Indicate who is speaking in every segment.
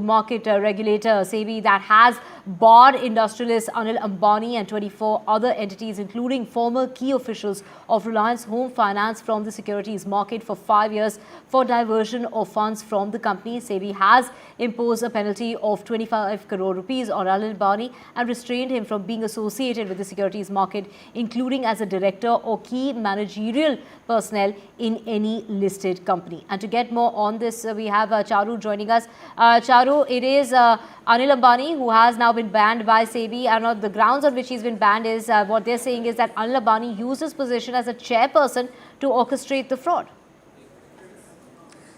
Speaker 1: Market regulator SEBI that has barred industrialist Anil Ambani and 24 other entities, including former key officials of Reliance Home Finance, from the securities market for 5 years for diversion of funds from the company. SEBI has imposed a penalty of 25 crore rupees on Anil Ambani and restrained him from being associated with the securities market, including as a director or key managerial personnel in any listed company. And to get more on this, we have Charu joining us. Charu, it is Anil Ambani who has now been banned by SEBI, and the grounds on which he's been banned is what they're saying is that Anil Ambani used his position as a chairperson to orchestrate the fraud.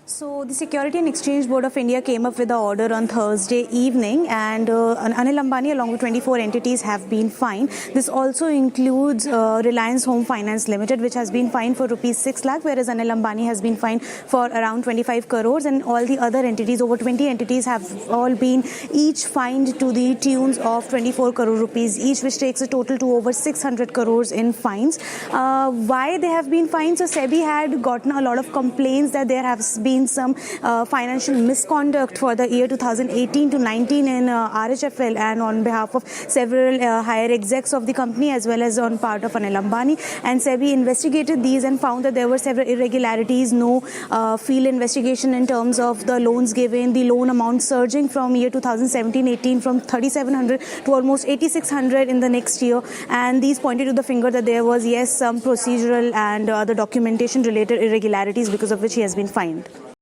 Speaker 2: So the Security and Exchange Board of India came up with the order on Thursday evening, and Anil Ambani along with 24 entities have been fined. This also includes Reliance Home Finance Limited, which has been fined for rupees 6 lakh, whereas Anil Ambani has been fined for around 25 crores, and all the other entities, over 20 entities, have all been each fined to the tunes of 24 crore rupees each, which takes a total to over 600 crores in fines. Why they have been fined? So SEBI had gotten a lot of complaints that there has been some financial misconduct for the year 2018 to 19 in RHFL and on behalf of several higher execs of the company as well as on part of Anil Ambani. And SEBI investigated these and found that there were several irregularities, no field investigation in terms of the loans given, the loan amount surging from year 2017-18 from 3,700 to almost 8,600 in the next year. And these pointed to the finger that there was, yes, some procedural and other documentation related irregularities because of which he has been fined.